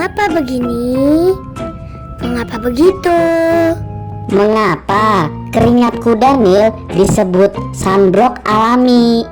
Mengapa begini? Mengapa begitu? Mengapa keringat kuda Nil disebut sunblock alami?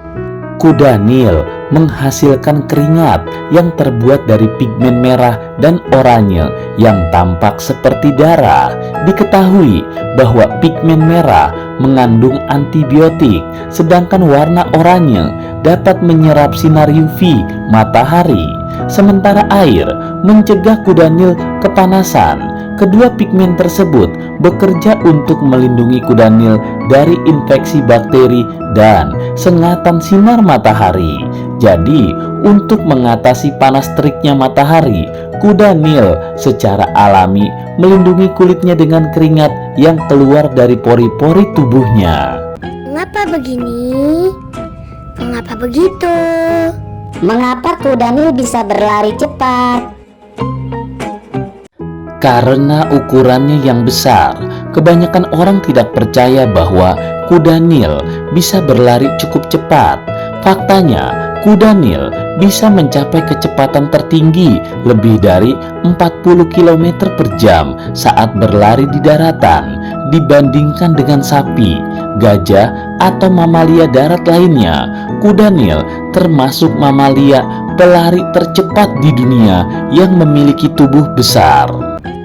Kuda Nil menghasilkan keringat yang terbuat dari pigmen merah dan oranye yang tampak seperti darah. Diketahui bahwa pigmen merah mengandung antibiotik, sedangkan warna oranye dapat menyerap sinar UV matahari. Sementara air mencegah kuda Nil kepanasan. Kedua pigmen tersebut bekerja untuk melindungi kuda Nil dari infeksi bakteri dan sengatan sinar matahari. Jadi, untuk mengatasi panas teriknya matahari, kuda Nil secara alami melindungi kulitnya dengan keringat yang keluar dari pori-pori tubuhnya. Mengapa begini? Mengapa begitu? Mengapa kuda Nil bisa berlari cepat? Karena ukurannya yang besar, kebanyakan orang tidak percaya bahwa kuda Nil bisa berlari cukup cepat. Faktanya, kuda Nil bisa mencapai kecepatan tertinggi lebih dari 40 km per jam saat berlari di daratan dibandingkan dengan sapi, gajah, atau mamalia darat lainnya. Kuda Nil termasuk mamalia pelari tercepat di dunia yang memiliki tubuh besar.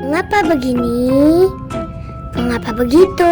Mengapa begini? Mengapa begitu?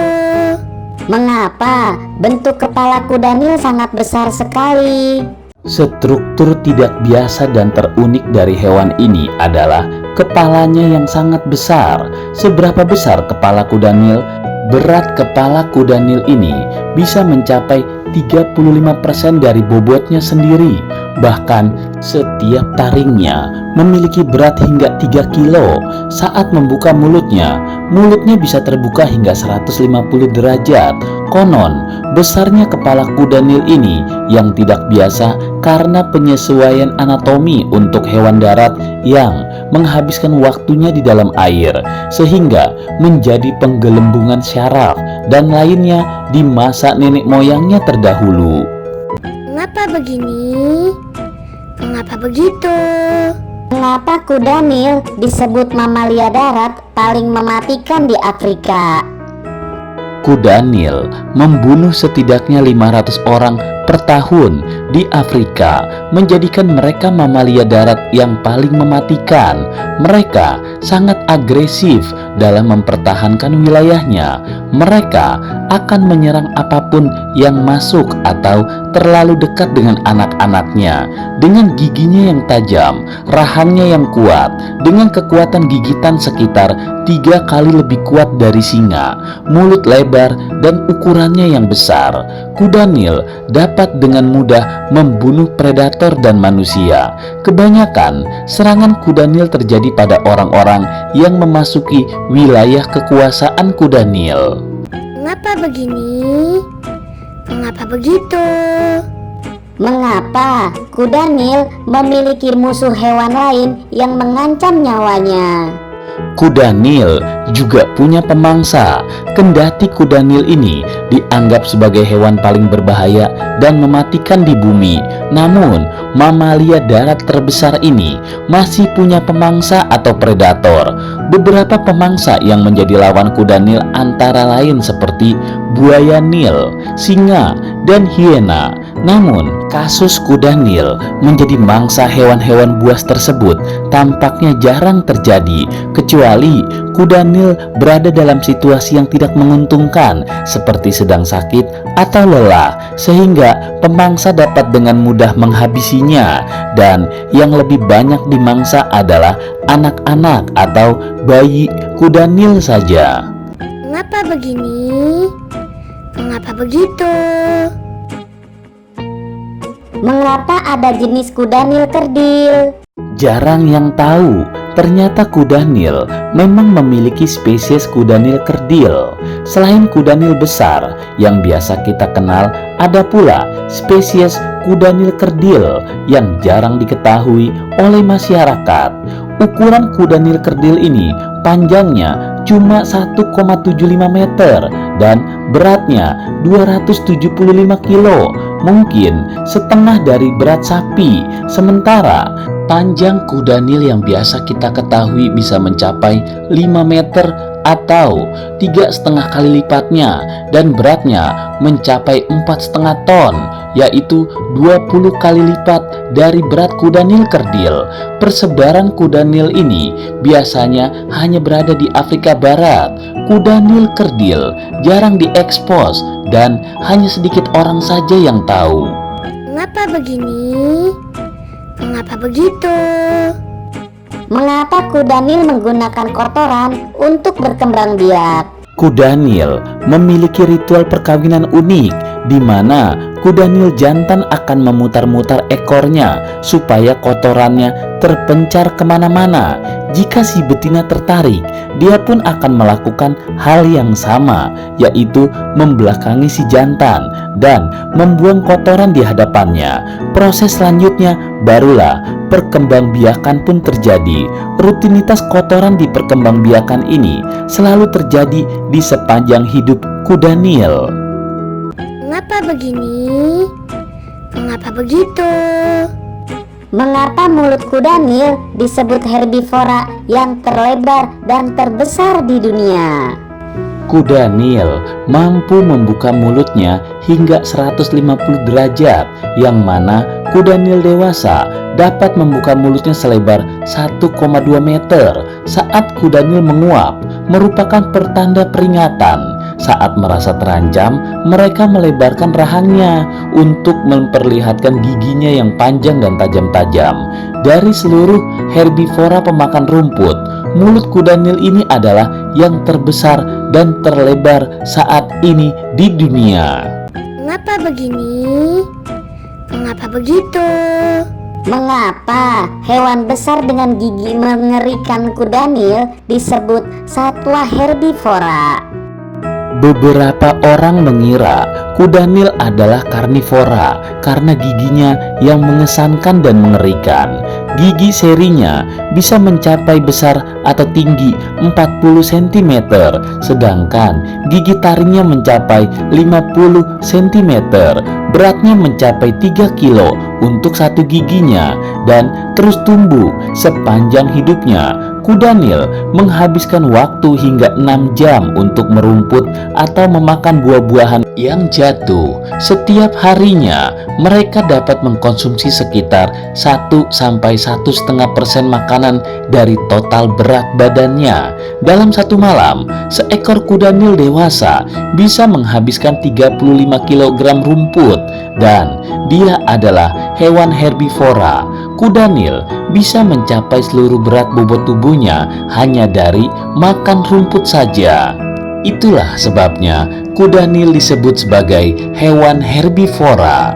Mengapa bentuk kepala kuda Nil sangat besar sekali? Struktur tidak biasa dan terunik dari hewan ini adalah kepalanya yang sangat besar. Seberapa besar kepala kuda Nil? Berat kepala kuda Nil ini bisa mencapai 35% dari bobotnya sendiri. Bahkan setiap taringnya memiliki berat hingga 3 kilo. Saat membuka mulutnya bisa terbuka hingga 150 derajat. Konon, besarnya kepala kuda Nil ini yang tidak biasa karena penyesuaian anatomi untuk hewan darat yang menghabiskan waktunya di dalam air, sehingga menjadi penggelembungan syaraf dan lainnya di masa nenek moyangnya terdahulu. Mengapa begini? Mengapa begitu? Mengapa kuda Nil disebut mamalia darat paling mematikan di Afrika? Kuda Nil membunuh setidaknya 500 orang per tahun di Afrika, menjadikan mereka mamalia darat yang paling mematikan. Mereka sangat agresif dalam mempertahankan wilayahnya. Mereka akan menyerang apapun yang masuk atau terlalu dekat dengan anak-anaknya. Dengan giginya yang tajam, rahangnya yang kuat, dengan kekuatan gigitan sekitar 3 kali lebih kuat dari singa, mulut lebar, dan ukurannya yang besar, kuda Nil dapat dengan mudah membunuh predator dan manusia. Kebanyakan serangan kuda Nil terjadi pada orang-orang yang memasuki wilayah kekuasaan kuda Nil. Mengapa begini? Mengapa begitu? Mengapa kuda Nil memiliki musuh hewan lain yang mengancam nyawanya? Kuda Nil juga punya pemangsa. Kendati kuda Nil ini dianggap sebagai hewan paling berbahaya dan mematikan di bumi, namun mamalia darat terbesar ini masih punya pemangsa atau predator. Beberapa pemangsa yang menjadi lawan kuda Nil antara lain seperti buaya Nil, singa, dan hiena. Namun, kasus kuda Nil menjadi mangsa hewan-hewan buas tersebut tampaknya jarang terjadi, kecuali kuda Nil berada dalam situasi yang tidak menguntungkan seperti sedang sakit atau lelah, sehingga pemangsa dapat dengan mudah menghabisinya. Dan yang lebih banyak dimangsa adalah anak-anak atau bayi kuda Nil saja. Mengapa begini? Mengapa begitu? Mengapa ada jenis kuda Nil kerdil? Jarang yang tahu, ternyata kuda Nil memang memiliki spesies kuda Nil kerdil. Selain kuda Nil besar yang biasa kita kenal, ada pula spesies kuda Nil kerdil yang jarang diketahui oleh masyarakat. Ukuran kuda Nil kerdil ini panjangnya cuma 1,75 meter dan beratnya 275 kilo. mungkin setengah dari berat sapi. Sementara panjang kuda Nil yang biasa kita ketahui bisa mencapai 5 meter atau 3,5 kali lipatnya, dan beratnya mencapai 4,5 ton, yaitu 20 kali lipat dari berat kuda Nil kerdil. Persebaran kuda Nil ini biasanya hanya berada di Afrika Barat. Kuda Nil kerdil jarang diekspos dan hanya sedikit orang saja yang tahu. Mengapa begini? Mengapa begitu? Mengapa kuda Nil menggunakan kotoran untuk berkembang biak? Kuda Nil memiliki ritual perkawinan unik, di mana kuda Nil jantan akan memutar-mutar ekornya supaya kotorannya terpencar kemana-mana. Jika si betina tertarik, dia pun akan melakukan hal yang sama, yaitu membelakangi si jantan dan membuang kotoran di hadapannya. Proses selanjutnya barulah perkembangbiakan pun terjadi. Rutinitas kotoran di perkembangbiakan ini selalu terjadi di sepanjang hidup kuda Nil. Mengapa begini? Mengapa begitu? Mengapa mulut kuda Nil disebut herbivora yang terlebar dan terbesar di dunia? Kuda Nil mampu membuka mulutnya hingga 150 derajat, yang mana kuda Nil dewasa dapat membuka mulutnya selebar 1,2 meter. Saat kuda Nil menguap, merupakan pertanda peringatan. Saat merasa terancam, mereka melebarkan rahangnya untuk memperlihatkan giginya yang panjang dan tajam-tajam. Dari seluruh herbivora pemakan rumput, mulut kuda Nil ini adalah yang terbesar dan terlebar saat ini di dunia. Mengapa begini? Mengapa begitu? Mengapa hewan besar dengan gigi mengerikan kuda Nil disebut satwa herbivora? Beberapa orang mengira kuda Nil adalah karnivora karena giginya yang mengesankan dan mengerikan. Gigi serinya bisa mencapai besar atau tinggi 40 cm, sedangkan gigi taringnya mencapai 50 cm. Beratnya mencapai 3 kilo untuk satu giginya dan terus tumbuh sepanjang hidupnya. Kuda Nil menghabiskan waktu hingga 6 jam untuk merumput atau memakan buah-buahan yang jatuh. Setiap harinya mereka dapat mengkonsumsi sekitar 1-1,5% makanan dari total berat badannya. Dalam satu malam, seekor kuda Nil dewasa bisa menghabiskan 35 kg rumput, dan dia adalah hewan herbivora. Kuda Nil bisa mencapai seluruh berat bobot tubuhnya hanya dari makan rumput saja. Itulah sebabnya kuda Nil disebut sebagai hewan herbivora.